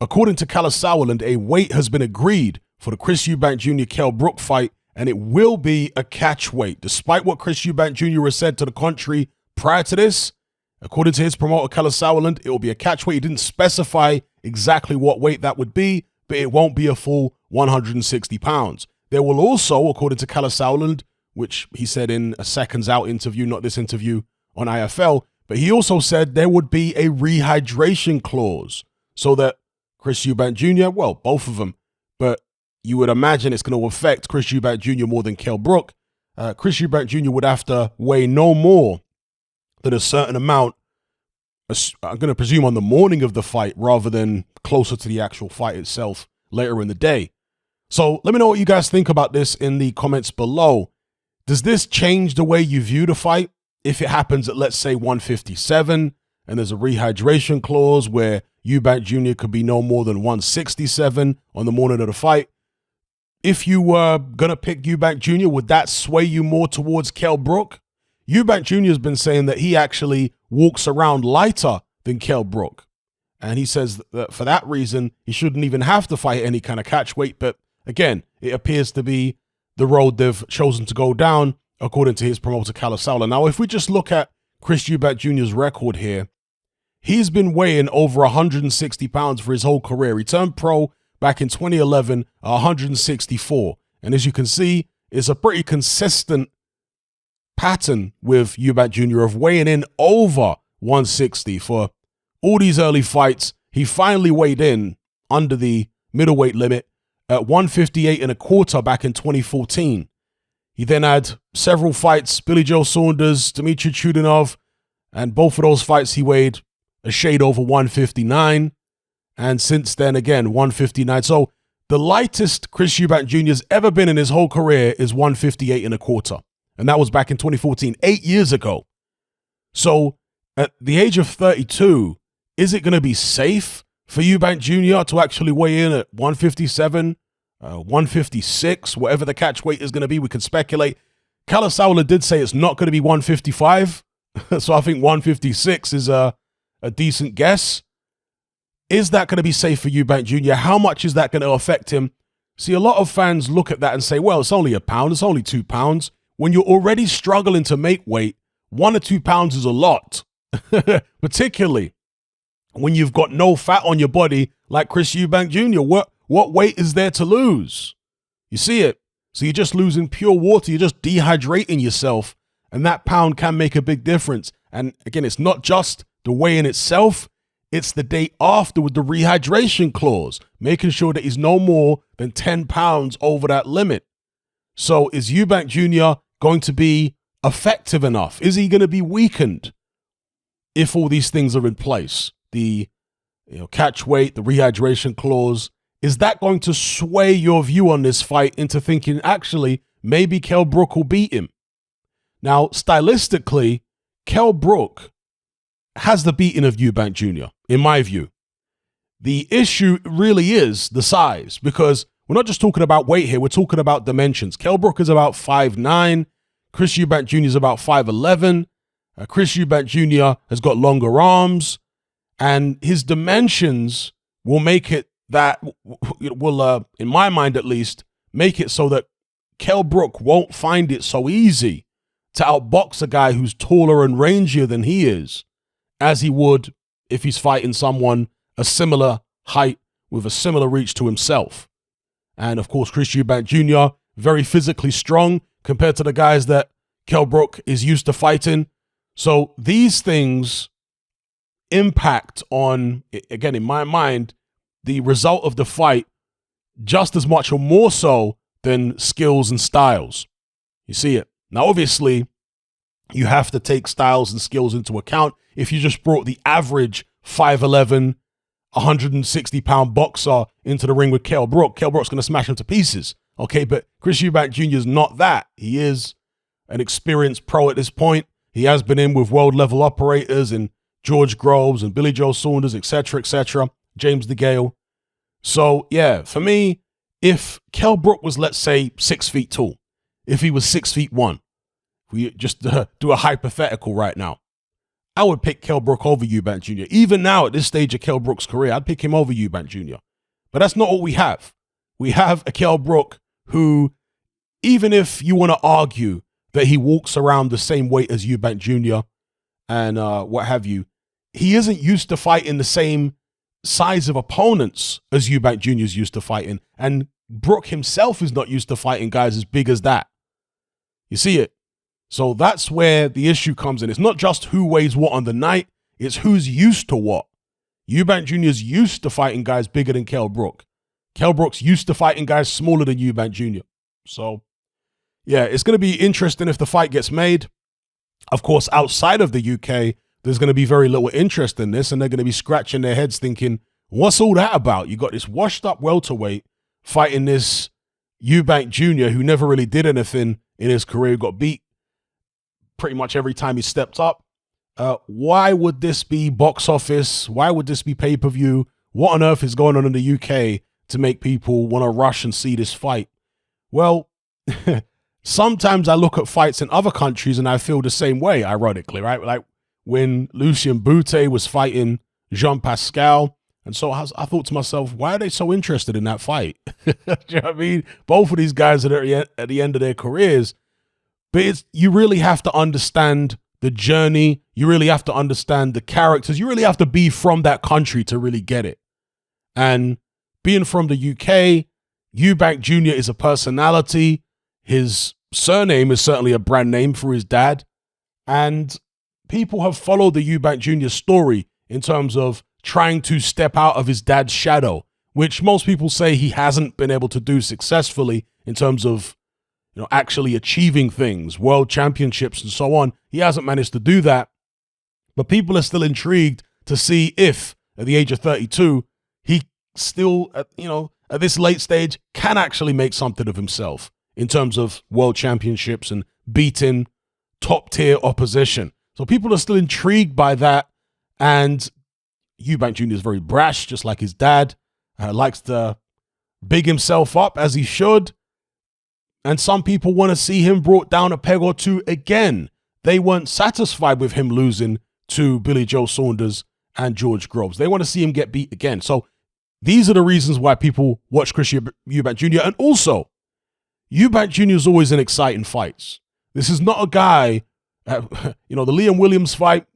according to Kell Brook, a weight has been agreed for the Chris Eubank Jr. Kell Brook fight, and it will be a catch weight. Despite what Chris Eubank Jr. has said to the contrary prior to this, according to his promoter, Kell Brook, it will be a catch weight. He didn't specify exactly what weight that would be, but it won't be a full 160 pounds. There will also, according to Kell Brook, which he said in a Seconds Out interview, not this interview on IFL, but he also said there would be a rehydration clause so that Chris Eubank Jr., well, both of them, but you would imagine it's going to affect Chris Eubank Jr. more than Kell Brook. Chris Eubank Jr. would have to weigh no more than a certain amount, I'm going to presume on the morning of the fight rather than closer to the actual fight itself later in the day. So let me know what you guys think about this in the comments below. Does this change the way you view the fight? If it happens at, let's say, 157, and there's a rehydration clause where Eubank Jr. could be no more than 167 on the morning of the fight, if you were going to pick Eubank Jr., would that sway you more towards Kell Brook? Eubank Jr. has been saying that he actually walks around lighter than Kell Brook. And he says that for that reason, he shouldn't even have to fight any kind of catch weight. But again, it appears to be the road they've chosen to go down, according to his promoter, Kell Brook. Now, if we just look at Chris Eubank Jr.'s record here, he's been weighing over 160 pounds for his whole career. He turned pro back in 2011 at 164. And as you can see, it's a pretty consistent pattern with Eubank Jr. of weighing in over 160 for all these early fights. He finally weighed in under the middleweight limit at 158 and a quarter back in 2014. He then had several fights, Billy Joe Saunders, Dmitry Chudinov, and both of those fights he weighed a shade over 159. And since then, again, 159. So the lightest Chris Eubank Jr. has ever been in his whole career is 158 and a quarter. And that was back in 2014, 8 years ago. So at the age of 32, is it going to be safe for Eubank Jr. to actually weigh in at 157, 156, whatever the catch weight is going to be? We can speculate. Kell Brook did say it's not going to be 155. So I think 156 is a decent guess. Is that going to be safe for Eubank Jr.? How much is that going to affect him? See, a lot of fans look at that and say, well, it's only a pound. It's only 2 pounds. When you're already struggling to make weight, 1 or 2 pounds is a lot, particularly when you've got no fat on your body like Chris Eubank Jr. What weight is there to lose? You see it? So you're just losing pure water. You're just dehydrating yourself, and that pound can make a big difference. And again, it's not just the weigh-in itself. It's the day after with the rehydration clause, making sure that he's no more than 10 pounds over that limit. So is Eubank Jr. going to be effective enough? Is he going to be weakened if all these things are in place? The catch weight, the rehydration clause, is that going to sway your view on this fight into thinking, actually, maybe Kell Brook will beat him? Now, stylistically, Kell Brook has the beating of Eubank Jr., in my view. The issue really is the size, because we're not just talking about weight here, we're talking about dimensions. Kell Brook is about 5'9", Chris Eubank Jr. is about 5'11". Chris Eubank Jr. has got longer arms, and his dimensions will make it that, in my mind at least, make it so that Kell Brook won't find it so easy to outbox a guy who's taller and rangier than he is, as he would if he's fighting someone a similar height with a similar reach to himself. And of course, Chris Eubank Jr., very physically strong compared to the guys that Kell Brook is used to fighting. So these things impact on, again, in my mind, the result of the fight just as much or more so than skills and styles. You see it? Now, obviously, you have to take styles and skills into account. If you just brought the average 5'11", 160-pound boxer into the ring with Kell Brook's going to smash him to pieces. Okay, but Chris Eubank Jr. is not that. He is an experienced pro at this point. He has been in with world-level operators and George Groves and Billy Joe Saunders, etc., James DeGale. So, yeah, for me, if Kell Brook was, let's say, 6 feet tall, if he was 6'1", we just do a hypothetical right now, I would pick Kell Brook over Eubank Jr. Even now, at this stage of Kell Brook's career, I'd pick him over Eubank Jr. But that's not what we have. We have a Kell Brook who, even if you want to argue that he walks around the same weight as Eubank Jr. and what have you, he isn't used to fighting the same size of opponents as Eubank Jr. is used to fighting. And Brook himself is not used to fighting guys as big as that. You see it? So that's where the issue comes in. It's not just who weighs what on the night, it's who's used to what. Eubank Jr. is used to fighting guys bigger than Kell Brook. Kell Brook's used to fighting guys smaller than Eubank Jr. So, yeah, it's going to be interesting if the fight gets made. Of course, outside of the UK, there's going to be very little interest in this, and they're going to be scratching their heads thinking, what's all that about? You got this washed-up welterweight fighting this Eubank Jr., who never really did anything in his career, who got beat pretty much every time he stepped up. Why would this be box office? Why would this be pay-per-view? What on earth is going on in the UK to make people want to rush and see this fight? Well, sometimes I look at fights in other countries and I feel the same way, ironically, right? Like when Lucien Boutte was fighting Jean Pascal. And so I thought to myself, why are they so interested in that fight? Do you know what I mean? Both of these guys are at the end of their careers. But you really have to understand the journey. You really have to understand the characters. You really have to be from that country to really get it. And being from the UK, Eubank Jr. is a personality. His surname is certainly a brand name for his dad. And people have followed the Eubank Jr. story in terms of trying to step out of his dad's shadow, which most people say he hasn't been able to do successfully in terms of, you know, actually achieving things, world championships and so on. He hasn't managed to do that. But people are still intrigued to see if, at the age of 32, he still, at this late stage, can actually make something of himself in terms of world championships and beating top-tier opposition. So people are still intrigued by that. And Eubank Jr. is very brash, just like his dad, likes to big himself up as he should. And some people want to see him brought down a peg or two again. They weren't satisfied with him losing to Billy Joe Saunders and George Groves. They want to see him get beat again. So these are the reasons why people watch Chris Eubank Jr. And also, Eubank Jr. is always in exciting fights. This is not a guy, the Liam Williams fight,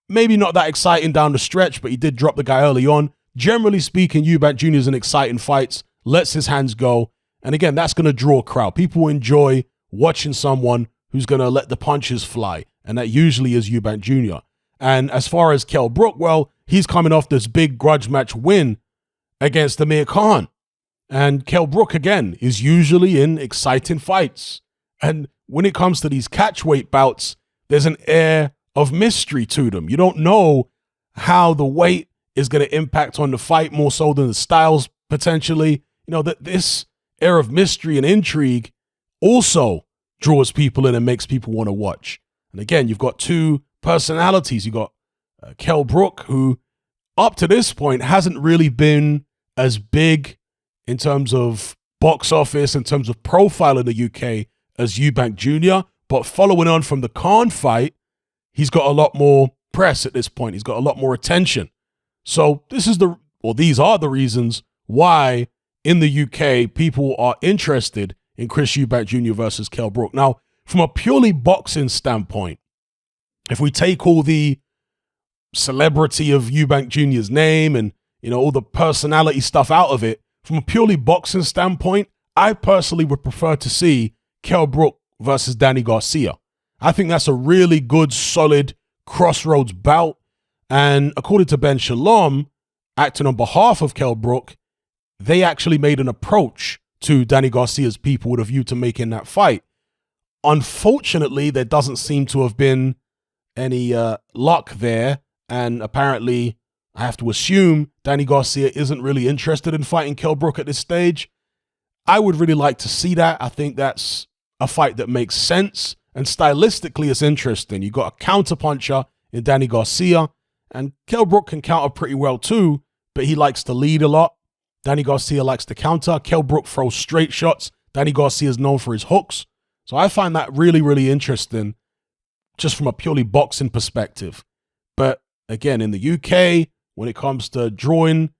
maybe not that exciting down the stretch, but he did drop the guy early on. Generally speaking, Eubank Jr. is in exciting fights, lets his hands go. And again, that's going to draw a crowd. People enjoy watching someone who's going to let the punches fly. And that usually is Eubank Jr. And as far as Kell Brook, well, he's coming off this big grudge match win against Amir Khan. And Kell Brook, again, is usually in exciting fights. And when it comes to these catchweight bouts, there's an air of mystery to them. You don't know how the weight is going to impact on the fight more so than the styles, potentially. That this air of mystery and intrigue also draws people in and makes people want to watch. And again, you've got two personalities. You've got Kell Brook, who up to this point hasn't really been as big in terms of box office, in terms of profile in the UK as Eubank Jr. But following on from the Khan fight, he's got a lot more press at this point. He's got a lot more attention. So these are the reasons why in the UK, people are interested in Chris Eubank Jr. versus Kell Brook. Now, from a purely boxing standpoint, if we take all the celebrity of Eubank Jr.'s name and, all the personality stuff out of it, from a purely boxing standpoint, I personally would prefer to see Kell Brook versus Danny Garcia. I think that's a really good, solid crossroads bout. And according to Ben Shalom, acting on behalf of Kell Brook, they actually made an approach to Danny Garcia's people with a view to making that fight. Unfortunately, there doesn't seem to have been any luck there. And apparently, I have to assume Danny Garcia isn't really interested in fighting Kell Brook at this stage. I would really like to see that. I think that's a fight that makes sense. And stylistically, it's interesting. You've got a counterpuncher in Danny Garcia. And Kell Brook can counter pretty well too, but he likes to lead a lot. Danny Garcia likes to counter. Kell Brook throws straight shots. Danny Garcia is known for his hooks. So I find that really, really interesting just from a purely boxing perspective. But again, in the UK, when it comes to drawing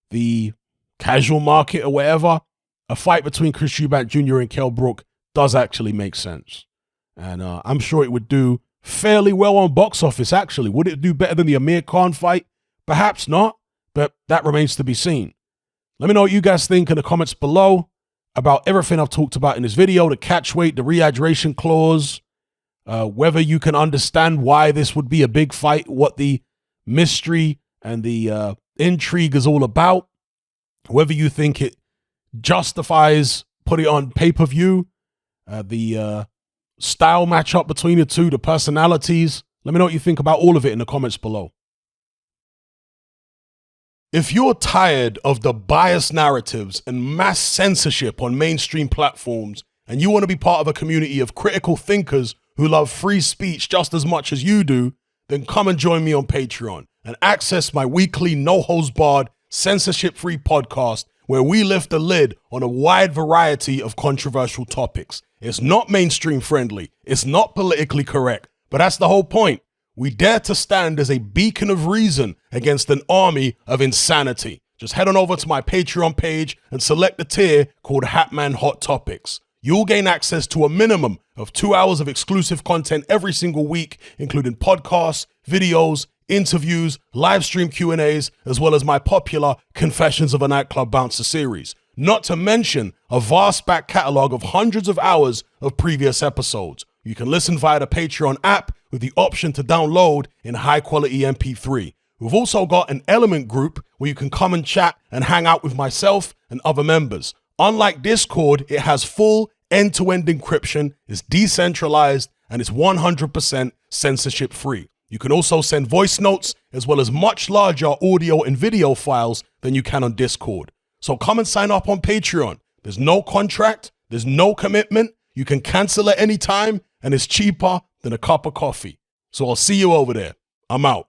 the casual market or whatever, a fight between Chris Eubank Jr. and Kell Brook does actually make sense. And I'm sure it would do fairly well on box office, actually. Would it do better than the Amir Khan fight? Perhaps not, but that remains to be seen. Let me know what you guys think in the comments below about everything I've talked about in this video, the catch weight, the rehydration clause, whether you can understand why this would be a big fight, what the mystery and the intrigue is all about, whether you think it justifies putting it on pay-per-view, the style matchup between the two, the personalities. Let me know what you think about all of it in the comments below. If you're tired of the biased narratives and mass censorship on mainstream platforms, and you want to be part of a community of critical thinkers who love free speech just as much as you do, then come and join me on Patreon and access my weekly no-holds-barred, censorship-free podcast where we lift the lid on a wide variety of controversial topics. It's not mainstream friendly, it's not politically correct, but that's the whole point. We dare to stand as a beacon of reason against an army of insanity. Just head on over to my Patreon page and select the tier called Hatman Hot Topics. You'll gain access to a minimum of 2 hours of exclusive content every single week, including podcasts, videos, interviews, live stream Q&As, as well as my popular Confessions of a Nightclub Bouncer series. Not to mention a vast back catalog of hundreds of hours of previous episodes. You can listen via the Patreon app with the option to download in high quality MP3. We've also got an Element group where you can come and chat and hang out with myself and other members. Unlike Discord, it has full end-to-end encryption, is decentralized, and is 100% censorship free. You can also send voice notes as well as much larger audio and video files than you can on Discord. So come and sign up on Patreon. There's no contract, there's no commitment. You can cancel at any time, and it's cheaper than a cup of coffee. So I'll see you over there. I'm out.